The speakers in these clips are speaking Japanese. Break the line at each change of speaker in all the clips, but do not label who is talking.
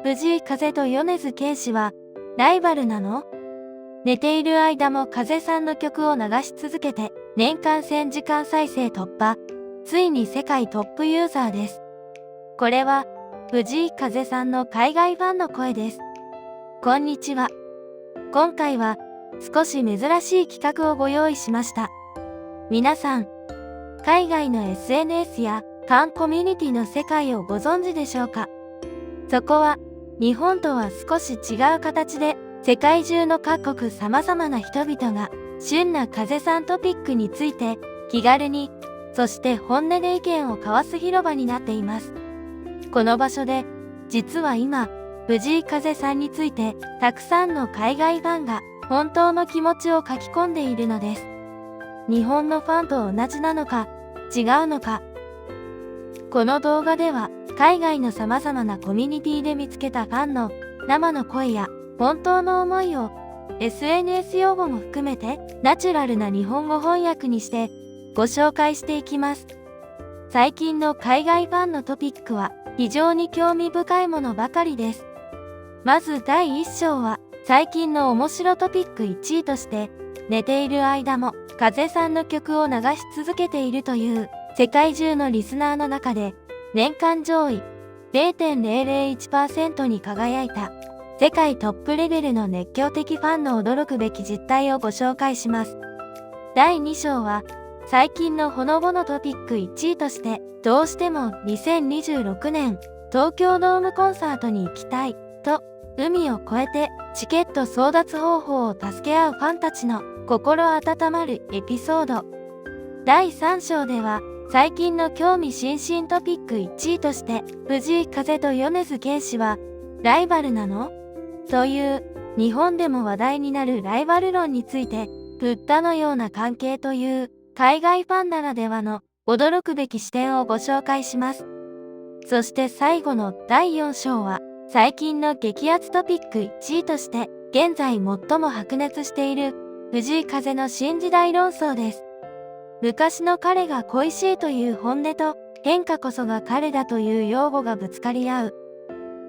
藤井風と米津玄師はライバルなの？寝ている間も風さんの曲を流し続けて年間1000時間再生突破。ついに世界トップユーザーです。これは藤井風さんの海外ファンの声です。こんにちは。今回は少し珍しい企画をご用意しました。皆さん、海外の SNS やファンコミュニティの世界をご存知でしょうか？そこは日本とは少し違う形で世界中の各国様々な人々が旬な風さんトピックについて気軽に、そして本音で意見を交わす広場になっています。この場所で実は今、藤井風さんについてたくさんの海外ファンが本当の気持ちを書き込んでいるのです。日本のファンと同じなのか違うのか。この動画では海外の様々なコミュニティで見つけたファンの生の声や本当の思いを SNS 用語も含めてナチュラルな日本語翻訳にしてご紹介していきます。最近の海外ファンのトピックは非常に興味深いものばかりです。まず第1章は最近の面白トピック1位として寝ている間も風さんの曲を流し続けているという世界中のリスナーの中で年間上位 0.001% に輝いた世界トップレベルの熱狂的ファンの驚くべき実態をご紹介します。第2章は最近のほのぼのトピック1位としてどうしても2026年東京ドームコンサートに行きたいと海を越えてチケット争奪方法を助け合うファンたちの心温まるエピソード。第3章では最近の興味津々トピック1位として藤井風と米津玄師はライバルなの？という日本でも話題になるライバル論についてブッダのような関係という海外ファンならではの驚くべき視点をご紹介します。そして最後の第4章は最近の激アツトピック1位として現在最も白熱している藤井風の新時代論争です。昔の彼が恋しいという本音と変化こそが彼だという用語がぶつかり合う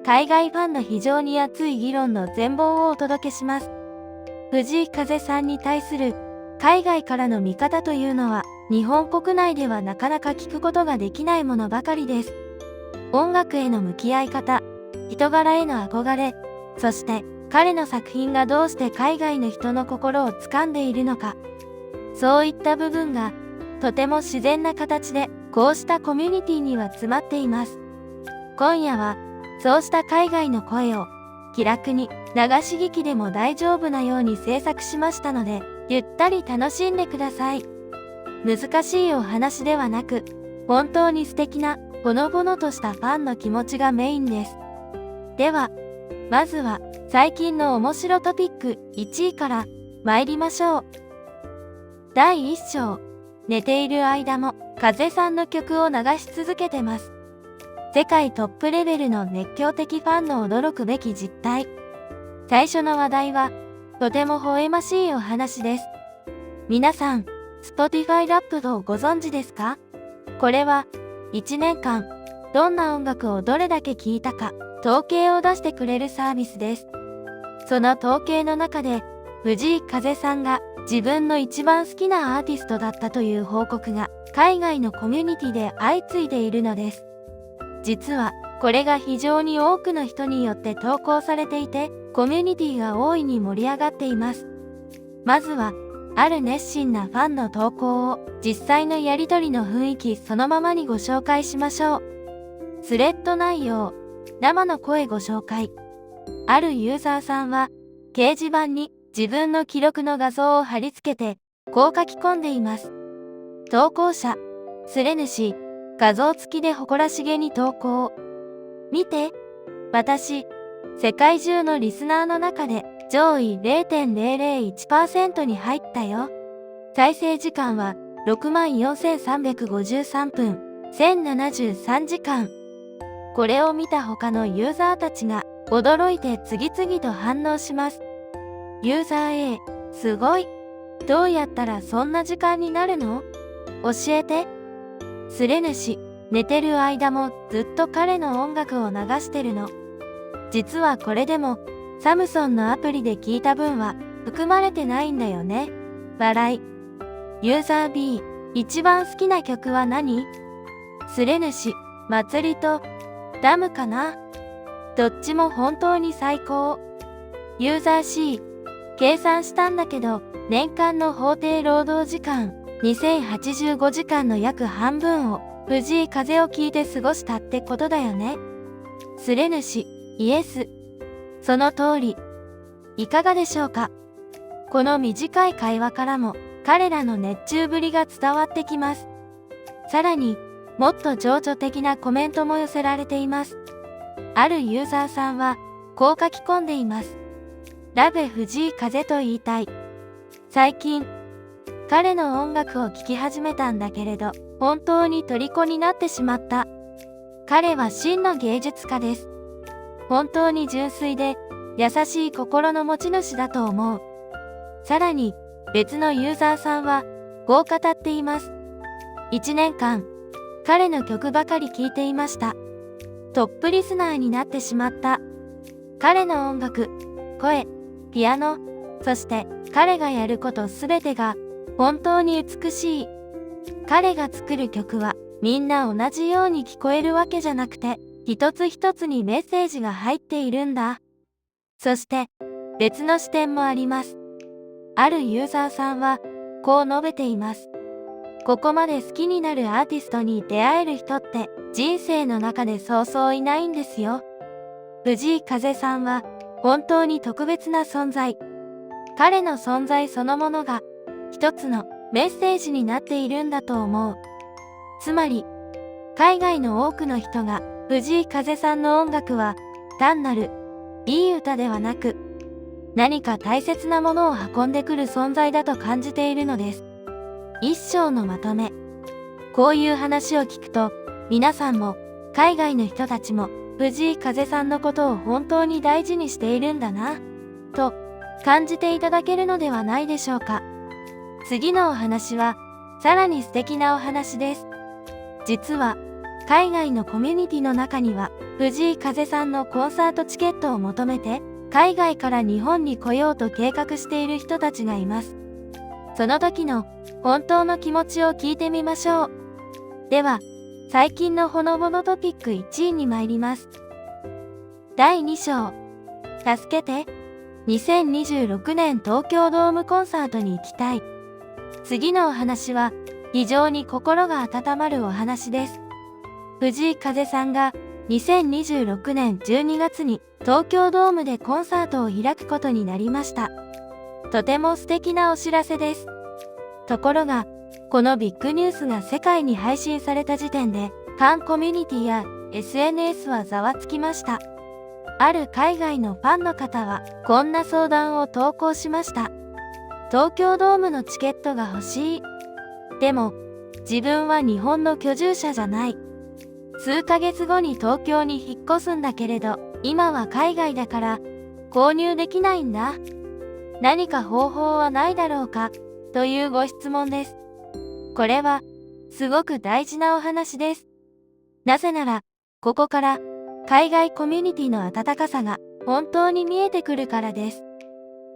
海外ファンの非常に熱い議論の全貌をお届けします。藤井風さんに対する海外からの見方というのは日本国内ではなかなか聞くことができないものばかりです。音楽への向き合い方、人柄への憧れ、そして彼の作品がどうして海外の人の心を掴んでいるのか。そういった部分がとても自然な形でこうしたコミュニティには詰まっています。今夜はそうした海外の声を気楽に流し聞きでも大丈夫なように制作しましたので、ゆったり楽しんでください。難しいお話ではなく、本当に素敵なほのぼのとしたファンの気持ちがメインです。では、まずは最近の面白トピック1位から参りましょう。第1章、寝ている間も風さんの曲を流し続けてます。世界トップレベルの熱狂的ファンの驚くべき実態。最初の話題は、とても微笑ましいお話です。皆さん、Spotify ラップドをご存知ですか？これは、1年間、どんな音楽をどれだけ聴いたか、統計を出してくれるサービスです。その統計の中で、藤井風さんが自分の一番好きなアーティストだったという報告が、海外のコミュニティで相次いでいるのです。実は、これが非常に多くの人によって投稿されていて、コミュニティが大いに盛り上がっています。まずは、ある熱心なファンの投稿を、実際のやりとりの雰囲気そのままにご紹介しましょう。スレッド内容、生の声ご紹介。あるユーザーさんは、掲示板に自分の記録の画像を貼り付けて、こう書き込んでいます。投稿者、スレ主、画像付きで誇らしげに投稿。見て、私、世界中のリスナーの中で上位 0.001% に入ったよ。再生時間は64,353分、1073時間。これを見た他のユーザーたちが驚いて次々と反応します。ユーザー A、すごい。どうやったらそんな時間になるの？教えて。スレ主、寝てる間もずっと彼の音楽を流してるの。実はこれでも、サムソンのアプリで聞いた分は含まれてないんだよね。笑い。ユーザー B、一番好きな曲は何？スレヌシ、祭りと、ダムかな。どっちも本当に最高。ユーザー C、計算したんだけど、年間の法定労働時間、2085時間の約半分を、藤井風を聞いて過ごしたってことだよね。スレヌシ、イエス。その通り。いかがでしょうか？この短い会話からも、彼らの熱中ぶりが伝わってきます。さらに、もっと情緒的なコメントも寄せられています。あるユーザーさんは、こう書き込んでいます。ラブ藤井風と言いたい。最近、彼の音楽を聴き始めたんだけれど、本当に虜になってしまった。彼は真の芸術家です。本当に純粋で、優しい心の持ち主だと思う。さらに、別のユーザーさんは、こう語っています。1年間、彼の曲ばかり聴いていました。トップリスナーになってしまった。彼の音楽、声、ピアノ、そして彼がやることすべてが本当に美しい。彼が作る曲はみんな同じように聞こえるわけじゃなくて、一つ一つにメッセージが入っているんだ。そして別の視点もあります。あるユーザーさんはこう述べています。ここまで好きになるアーティストに出会える人って人生の中でそうそういないんですよ。藤井風さんは本当に特別な存在。彼の存在そのものが一つのメッセージになっているんだと思う。つまり、海外の多くの人が藤井風さんの音楽は単なるいい歌ではなく、何か大切なものを運んでくる存在だと感じているのです。一章のまとめ。こういう話を聞くと、皆さんも海外の人たちも藤井風さんのことを本当に大事にしているんだな、と感じていただけるのではないでしょうか。次のお話は、さらに素敵なお話です。実は、海外のコミュニティの中には、藤井風さんのコンサートチケットを求めて、海外から日本に来ようと計画している人たちがいます。その時の本当の気持ちを聞いてみましょう。では、最近のほのぼのトピック1位に参ります。第2章。助けて。2026年東京ドームコンサートに行きたい。次のお話は、非常に心が温まるお話です。藤井風さんが2026年12月に東京ドームでコンサートを開くことになりました。とても素敵なお知らせです。ところが、このビッグニュースが世界に配信された時点で、ファンコミュニティや SNS はざわつきました。ある海外のファンの方は、こんな相談を投稿しました。東京ドームのチケットが欲しい。でも、自分は日本の居住者じゃない。数ヶ月後に東京に引っ越すんだけれど、今は海外だから、購入できないんだ。何か方法はないだろうか、というご質問です。これは、すごく大事なお話です。なぜなら、ここから、海外コミュニティの温かさが本当に見えてくるからです。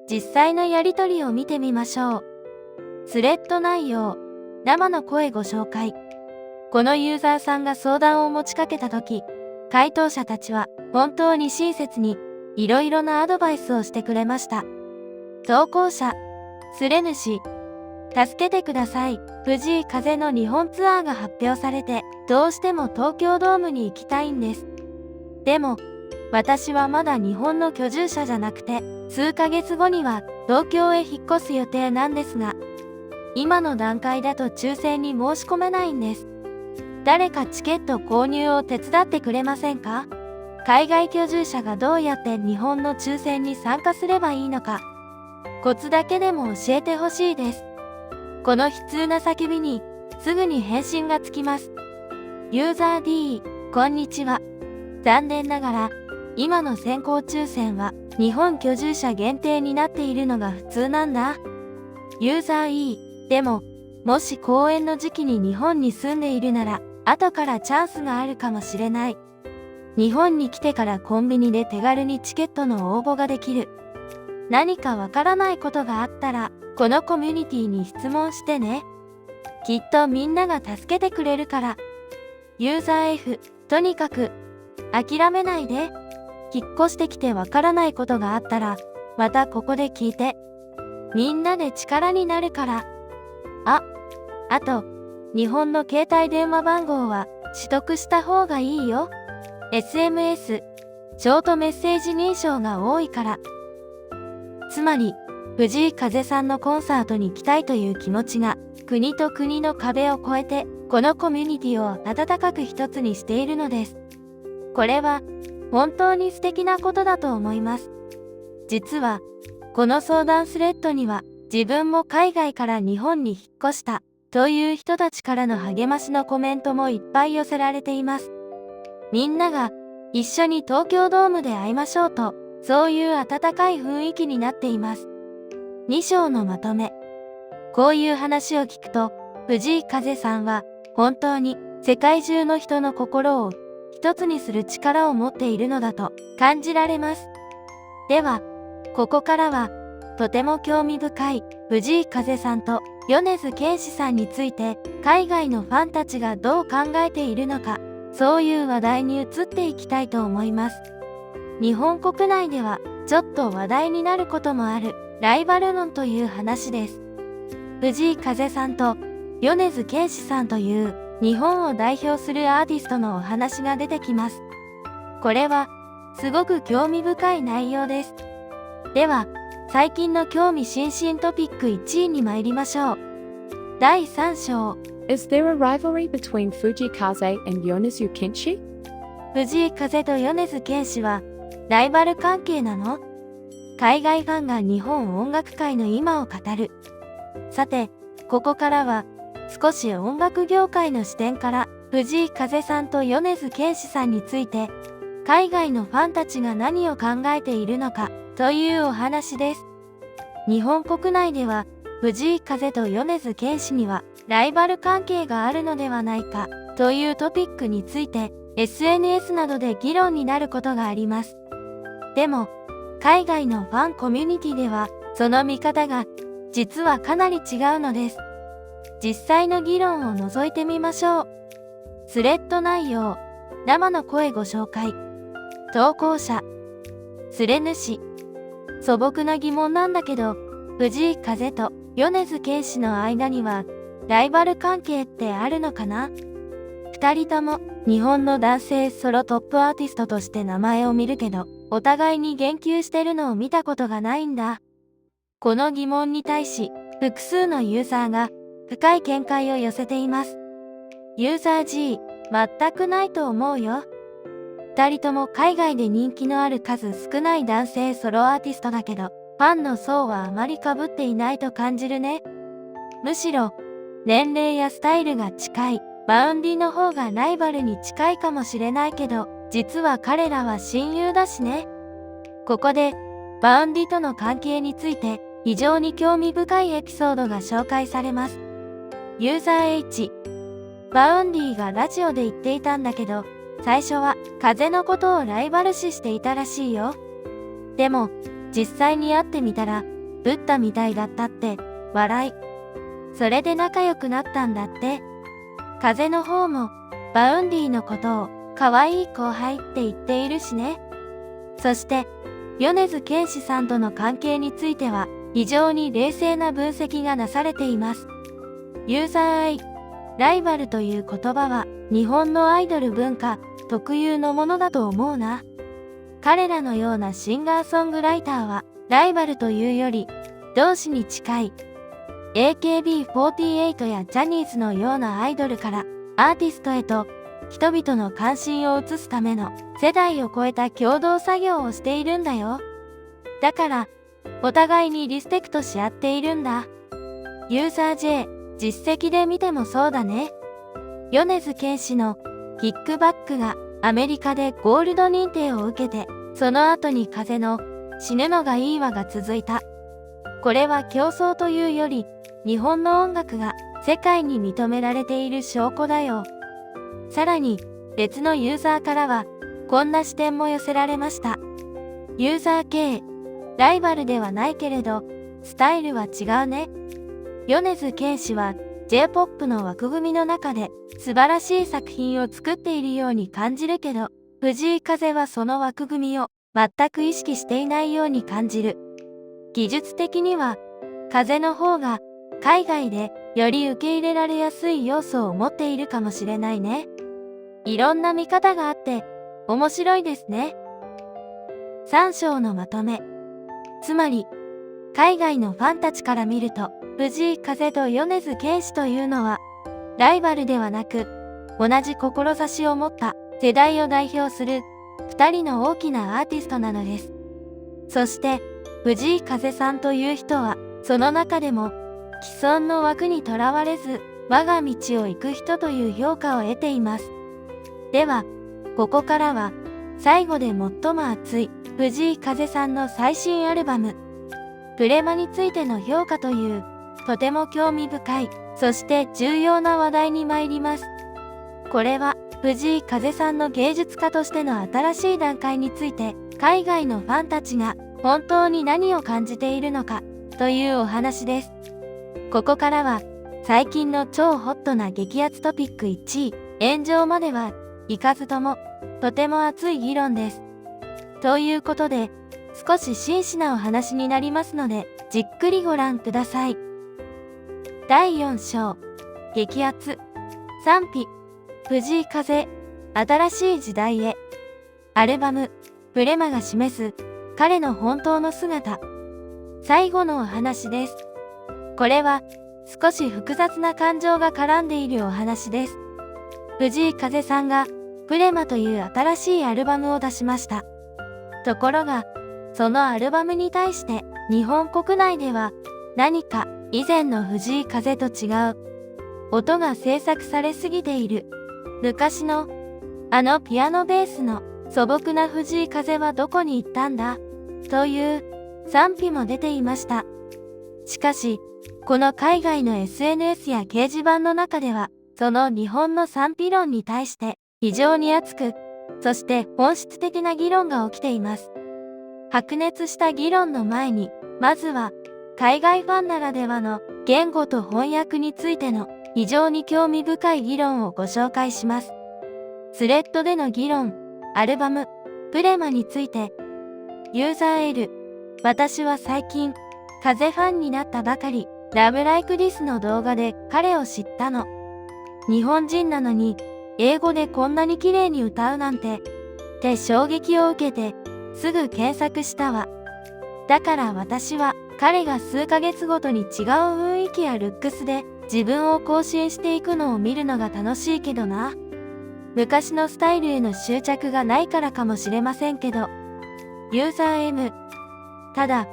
実際のやりとりを見てみましょう。スレッド内容、生の声ご紹介。このユーザーさんが相談を持ちかけたとき、回答者たちは本当に親切にいろいろなアドバイスをしてくれました。投稿者、スレヌシ。助けてください。藤井風の日本ツアーが発表されて、どうしても東京ドームに行きたいんです。でも、私はまだ日本の居住者じゃなくて、数ヶ月後には東京へ引っ越す予定なんですが、今の段階だと抽選に申し込めないんです。誰かチケット購入を手伝ってくれませんか？海外居住者がどうやって日本の抽選に参加すればいいのか、コツだけでも教えてほしいです。この悲痛な叫びに、すぐに返信がつきます。ユーザー D、こんにちは。残念ながら、今の先行抽選は日本居住者限定になっているのが普通なんだ。ユーザー E、でも、もし公演の時期に日本に住んでいるなら、後からチャンスがあるかもしれない。日本に来てからコンビニで手軽にチケットの応募ができる。何かわからないことがあったら、このコミュニティに質問してね。きっとみんなが助けてくれるから。ユーザー F、とにかく、諦めないで。引っ越してきてわからないことがあったら、またここで聞いて。みんなで力になるから。あと、日本の携帯電話番号は取得した方がいいよ。SMS、ショートメッセージ認証が多いから。つまり、藤井風さんのコンサートに来たいという気持ちが、国と国の壁を越えて、このコミュニティを温かく一つにしているのです。これは、本当に素敵なことだと思います。実は、この相談スレッドには、自分も海外から日本に引っ越した、という人たちからの励ましのコメントもいっぱい寄せられています。みんなが、一緒に東京ドームで会いましょうと、そういう温かい雰囲気になっています。2章のまとめ。こういう話を聞くと、藤井風さんは、本当に世界中の人の心を一つにする力を持っているのだと感じられます。では、ここからは、とても興味深い藤井風さんと米津玄師さんについて、海外のファンたちがどう考えているのか、そういう話題に移っていきたいと思います。日本国内では、ちょっと話題になることもある、ライバル論という話です。藤井風さんと米津玄師さんという日本を代表するアーティストのお話が出てきます。これはすごく興味深い内容です。では、最近の興味津々トピック1位に参りましょう。第3章。
Is there a rivalry between Fujikaze and Yonezu Kenshi?
藤井風と米津玄師はライバル関係なの？海外ファンが日本音楽界の今を語る。さて、ここからは少し音楽業界の視点から藤井風さんと米津玄師さんについて海外のファンたちが何を考えているのかというお話です。日本国内では藤井風と米津玄師にはライバル関係があるのではないかというトピックについて SNS などで議論になることがあります。でも、海外のファンコミュニティではその見方が実はかなり違うのです。実際の議論を覗いてみましょう。スレッド内容、生の声ご紹介。投稿者、スレ主。素朴な疑問なんだけど、藤井風と米津玄師の間にはライバル関係ってあるのかな？二人とも日本の男性ソロトップアーティストとして名前を見るけど、お互いに言及してるのを見たことがないんだ。この疑問に対し、複数のユーザーが深い見解を寄せています。ユーザー G、全くないと思うよ。二人とも海外で人気のある数少ない男性ソロアーティストだけど、ファンの層はあまり被っていないと感じるね。むしろ、年齢やスタイルが近い、バウンディの方がライバルに近いかもしれないけど、実は彼らは親友だしね。ここで、バウンディとの関係について、非常に興味深いエピソードが紹介されます。ユーザー H、バウンディがラジオで言っていたんだけど、最初は風のことをライバル視していたらしいよ。でも、実際に会ってみたら、ブッダみたいだったって、笑い。それで仲良くなったんだって。風の方も、バウンディのことを、可愛い後輩って言っているしね。そして、米津玄師さんとの関係については、非常に冷静な分析がなされています。ユーザー I、ライバルという言葉は、日本のアイドル文化特有のものだと思うな。彼らのようなシンガーソングライターは、ライバルというより、同志に近い。AKB48 やジャニーズのようなアイドルから、アーティストへと、人々の関心を移すための世代を超えた共同作業をしているんだよ。だから、お互いにリスペクトし合っているんだ。ユーザー J、実績で見てもそうだね。米津玄師のキックバックがアメリカでゴールド認定を受けて、その後に風の死ぬのがいいわが続いた。これは競争というより、日本の音楽が世界に認められている証拠だよ。さらに、別のユーザーからは、こんな視点も寄せられました。ユーザー系、ライバルではないけれど、スタイルは違うね。米津玄師は J-POP の枠組みの中で素晴らしい作品を作っているように感じるけど、藤井風はその枠組みを全く意識していないように感じる。技術的には、風の方が海外でより受け入れられやすい要素を持っているかもしれないね。いろんな見方があって面白いですね。3章のまとめ。つまり、海外のファンたちから見ると、藤井風と米津玄師というのは、ライバルではなく、同じ志を持った世代を代表する2人の大きなアーティストなのです。そして、藤井風さんという人は、その中でも、既存の枠にとらわれず、我が道を行く人という評価を得ています。では、ここからは、最後で最も熱い藤井風さんの最新アルバム、プレマについての評価という、とても興味深い、そして重要な話題に参ります。これは、藤井風さんの芸術家としての新しい段階について、海外のファンたちが本当に何を感じているのか、というお話です。ここからは、最近の超ホットな激アツトピック1位、炎上までは、いかずとも、とても熱い議論です。ということで、少し真摯なお話になりますので、じっくりご覧ください。第4章、激アツ、賛否、藤井風、新しい時代へ。アルバム、プレマが示す、彼の本当の姿。最後のお話です。これは、少し複雑な感情が絡んでいるお話です。藤井風さんが、プレマという新しいアルバムを出しました。ところが、そのアルバムに対して、日本国内では、何か以前の藤井風と違う、音が制作されすぎている。昔の、あのピアノベースの素朴な藤井風はどこに行ったんだ、という賛否も出ていました。しかし、この海外の SNS や掲示板の中では、その日本の賛否論に対して非常に熱く、そして本質的な議論が起きています。白熱した議論の前に、まずは、海外ファンならではの言語と翻訳についての非常に興味深い議論をご紹介します。スレッドでの議論、アルバム、プレマについて、ユーザー L、私は最近、風ファンになったばかり、ラブライクディスの動画で彼を知ったの。日本人なのに、英語でこんなに綺麗に歌うなんて、って衝撃を受けて、すぐ検索したわ。だから私は、彼が数ヶ月ごとに違う雰囲気やルックスで自分を更新していくのを見るのが楽しいけどな。昔のスタイルへの執着がないからかもしれませんけど。ユーザー M。ただ、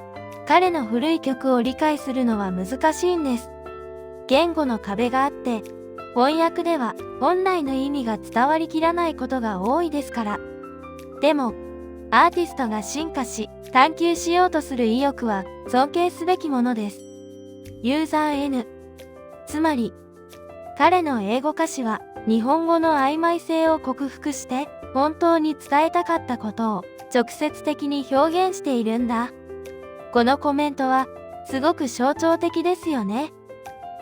彼の古い曲を理解するのは難しいんです。言語の壁があって、翻訳では本来の意味が伝わりきらないことが多いですから。でも、アーティストが進化し、探求しようとする意欲は尊敬すべきものです。ユーザー N。つまり、彼の英語歌詞は日本語の曖昧性を克服して本当に伝えたかったことを直接的に表現しているんだ。このコメントはすごく象徴的ですよね。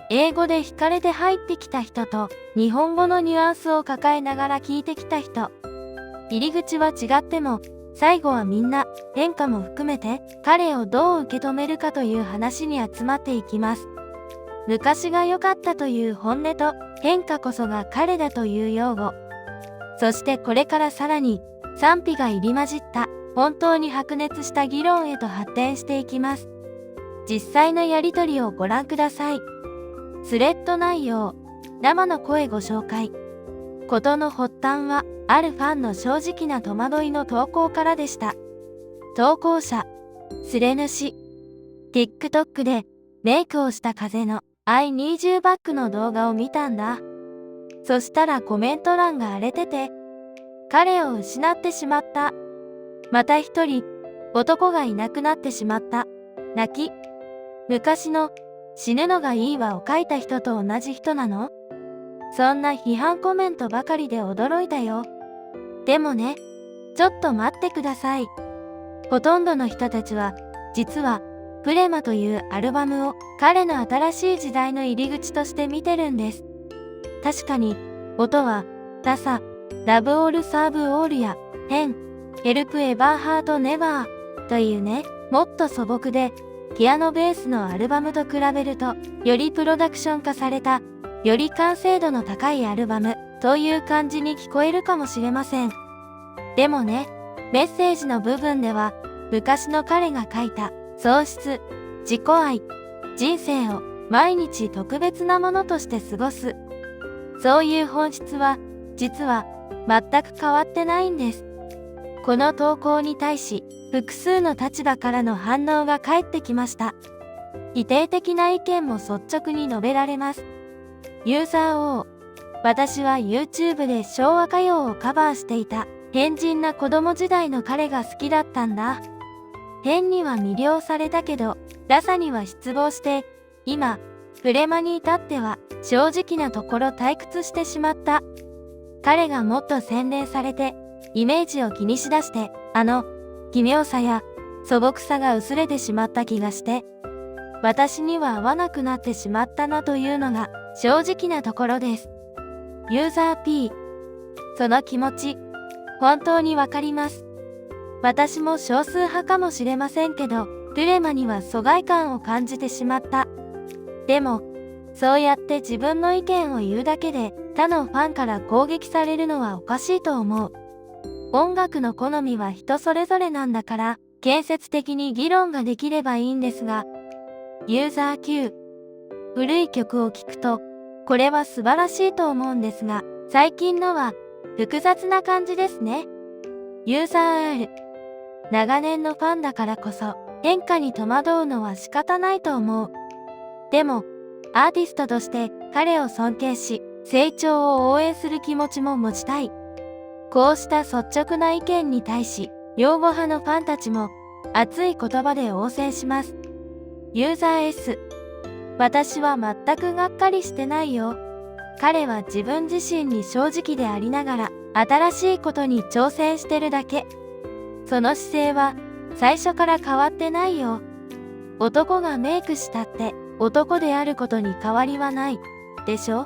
英語で惹かれて入ってきた人と日本語のニュアンスを抱えながら聞いてきた人。入り口は違っても、最後はみんな変化も含めて彼をどう受け止めるかという話に集まっていきます。昔が良かったという本音と変化こそが彼だという用語。そしてこれからさらに賛否が入り混じった本当に白熱した議論へと発展していきます。実際のやりとりをご覧ください。スレッド内容、生の声ご紹介。事の発端は、あるファンの正直な戸惑いの投稿からでした。投稿者、スレ主。TikTok でメイクをした風の I need you back の動画を見たんだ。そしたらコメント欄が荒れてて、彼を失ってしまった。また一人、男がいなくなってしまった。泣き。昔の死ぬのがいいわを書いた人と同じ人なの？そんな批判コメントばかりで驚いたよ。でもね、ちょっと待ってください。ほとんどの人たちは、実は、プレマというアルバムを彼の新しい時代の入り口として見てるんです。確かに、音は、ダサ、ラブオールサーブオールや、ヘン、ヘルプエバーハートネバーというね、もっと素朴で、ピアノベースのアルバムと比べると、よりプロダクション化された、より完成度の高いアルバムという感じに聞こえるかもしれません。でもね、メッセージの部分では、昔の彼が書いた喪失、自己愛、人生を毎日特別なものとして過ごす。そういう本質は、実は全く変わってないんです。この投稿に対し、複数の立場からの反応が返ってきました。否定的な意見も率直に述べられます。ユーザー O、私は YouTube で昭和歌謡をカバーしていた変人な子供時代の彼が好きだったんだ。変には魅了されたけど、ダサには失望して、今、プレマに至っては正直なところ退屈してしまった。彼がもっと洗練されて、イメージを気にしだして、奇妙さや素朴さが薄れてしまった気がして、私には合わなくなってしまったなというのが正直なところです。ユーザー P、その気持ち、本当にわかります。私も少数派かもしれませんけど、プレマには疎外感を感じてしまった。でも、そうやって自分の意見を言うだけで他のファンから攻撃されるのはおかしいと思う。音楽の好みは人それぞれなんだから、建設的に議論ができればいいんですが、ユーザー Q、古い曲を聴くと、これは素晴らしいと思うんですが、最近のは複雑な感じですね。ユーザー R、長年のファンだからこそ、変化に戸惑うのは仕方ないと思う。でも、アーティストとして彼を尊敬し、成長を応援する気持ちも持ちたい。こうした率直な意見に対し、擁護派のファンたちも熱い言葉で応戦します。ユーザー S、私は全くがっかりしてないよ。彼は自分自身に正直でありながら、新しいことに挑戦してるだけ。その姿勢は最初から変わってないよ。男がメイクしたって男であることに変わりはない。でしょ？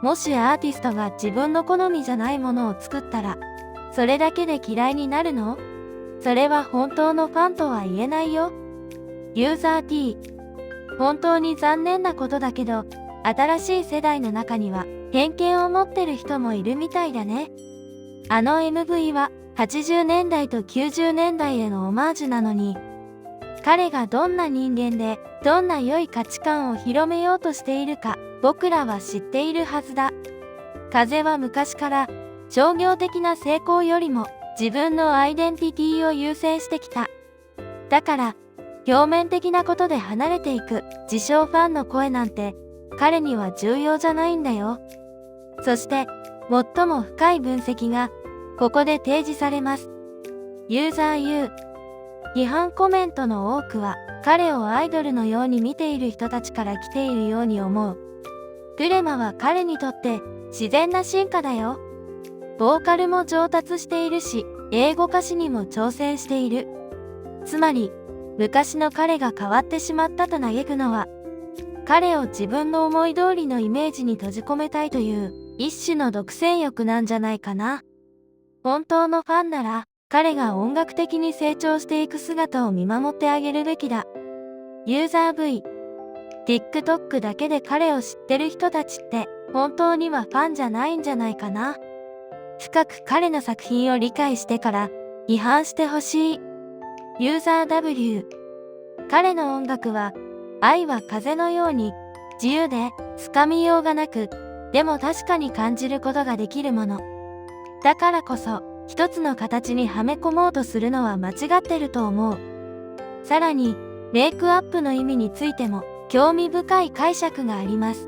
もしアーティストが自分の好みじゃないものを作ったら、それだけで嫌いになるの？それは本当のファンとは言えないよ。ユーザー T、本当に残念なことだけど、新しい世代の中には偏見を持ってる人もいるみたいだね。MV は80年代と90年代へのオマージュなのに、彼がどんな人間でどんな良い価値観を広めようとしているか僕らは知っているはずだ。風は昔から商業的な成功よりも自分のアイデンティティを優先してきた。だから表面的なことで離れていく自称ファンの声なんて彼には重要じゃないんだよ。そして最も深い分析がここで提示されます。ユーザー U、批判コメントの多くは彼をアイドルのように見ている人たちから来ているように思う。プレマは彼にとって自然な進化だよ。ボーカルも上達しているし、英語歌詞にも挑戦している。つまり、昔の彼が変わってしまったと嘆くのは、彼を自分の思い通りのイメージに閉じ込めたいという一種の独占欲なんじゃないかな。本当のファンなら、彼が音楽的に成長していく姿を見守ってあげるべきだ。ユーザー V、TikTok だけで彼を知ってる人たちって本当にはファンじゃないんじゃないかな。深く彼の作品を理解してから批判してほしい。ユーザー W、彼の音楽は愛は風のように自由でつかみようがなく、でも確かに感じることができるもの。だからこそ一つの形にはめ込もうとするのは間違ってると思う。さらにメイクアップの意味についても興味深い解釈があります。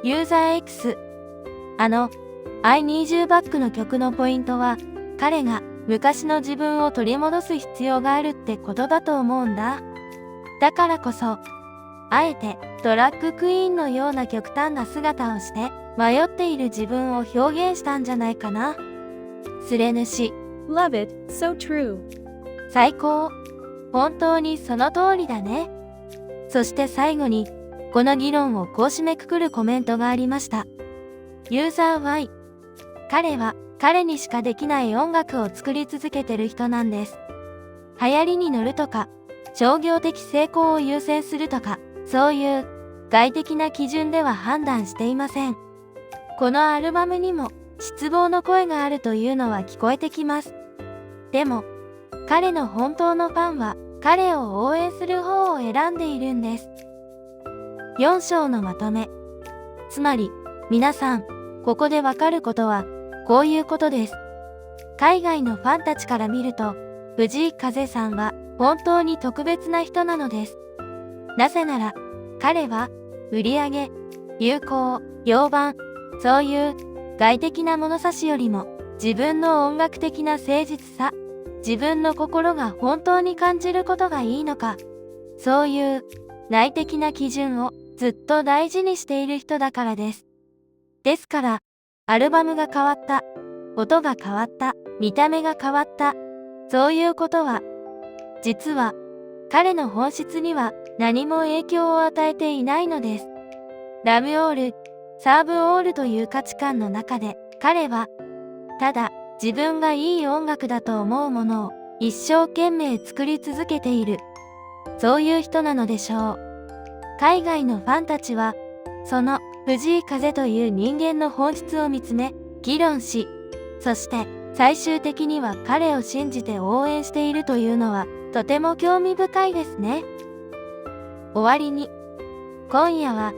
ユーザー X、I Need You Back の曲のポイントは、彼が昔の自分を取り戻す必要があるってことだと思うんだ。だからこそ、あえてドラッグクイーンのような極端な姿をして迷っている自分を表現したんじゃないかな。スレ主、
Love it, so true.
最高。本当にその通りだね。そして最後に、この議論をこう締めくくるコメントがありました。ユーザー Y。彼は彼にしかできない音楽を作り続けてる人なんです。流行りに乗るとか、商業的成功を優先するとか、そういう外的な基準では判断していません。このアルバムにも失望の声があるというのは聞こえてきます。でも、彼の本当のファンは彼を応援する方を選んでいるんです。4章のまとめ。つまり、皆さん、ここでわかることは、こういうことです。海外のファンたちから見ると、藤井風さんは本当に特別な人なのです。なぜなら、彼は、売り上げ、流行、評判、そういう外的な物差しよりも、自分の音楽的な誠実さ、自分の心が本当に感じることがいいのか、そういう内的な基準をずっと大事にしている人だからです。ですから、アルバムが変わった、音が変わった、見た目が変わった、そういうことは、実は彼の本質には何も影響を与えていないのです。ラブオール、サーブオールという価値観の中で、彼は、ただ自分がいい音楽だと思うものを一生懸命作り続けている。そういう人なのでしょう。海外のファンたちは、その藤井風という人間の本質を見つめ、議論し、そして最終的には彼を信じて応援しているというのは、とても興味深いですね。終わりに、今夜は、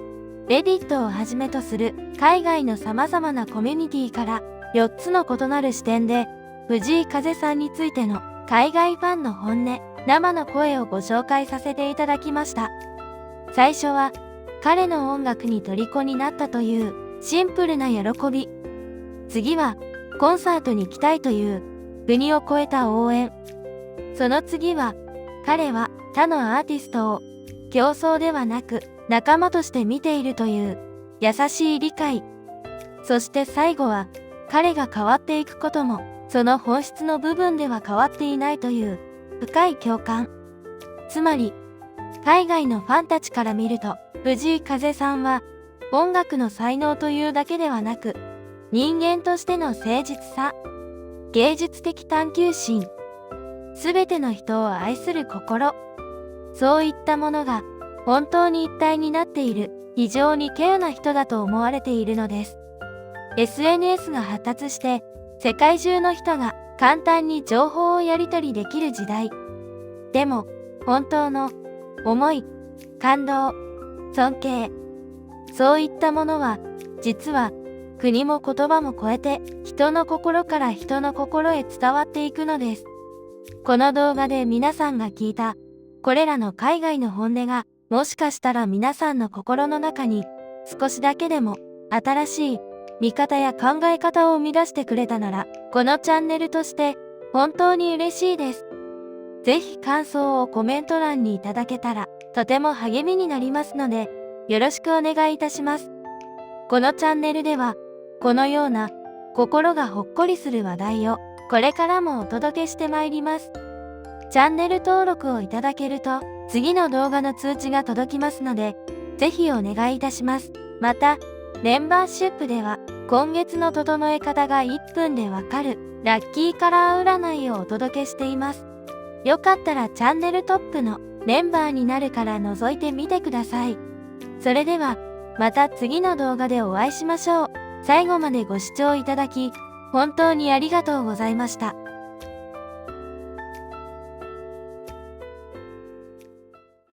レディットをはじめとする海外の様々なコミュニティから4つの異なる視点で、藤井風さんについての海外ファンの本音、生の声をご紹介させていただきました。最初は、彼の音楽に虜になったというシンプルな喜び。次は、コンサートに来たいという国を越えた応援。その次は、彼は他のアーティストを競争ではなく仲間として見ているという優しい理解。そして最後は、彼が変わっていくこともその本質の部分では変わっていないという深い共感。つまり、海外のファンたちから見ると、藤井風さんは音楽の才能というだけではなく、人間としての誠実さ、芸術的探求心、すべての人を愛する心、そういったものが本当に一体になっている非常に稀有な人だと思われているのです。SNS が発達して世界中の人が簡単に情報をやり取りできる時代。でも本当の思い、感動、尊敬、そういったものは実は国も言葉も超えて人の心から人の心へ伝わっていくのです。この動画で皆さんが聞いたこれらの海外の本音がもしかしたら皆さんの心の中に少しだけでも新しい見方や考え方を生み出してくれたならこのチャンネルとして本当に嬉しいです。ぜひ感想をコメント欄にいただけたらとても励みになりますのでよろしくお願いいたします。このチャンネルではこのような心がほっこりする話題をこれからもお届けしてまいります。チャンネル登録をいただけると次の動画の通知が届きますのでぜひお願いいたします。またメンバーシップでは今月の整え方が1分でわかるラッキーカラー占いをお届けしています。よかったらチャンネルトップのメンバーになるから覗いてみてください。それではまた次の動画でお会いしましょう。最後までご視聴いただき本当にありがとうございました。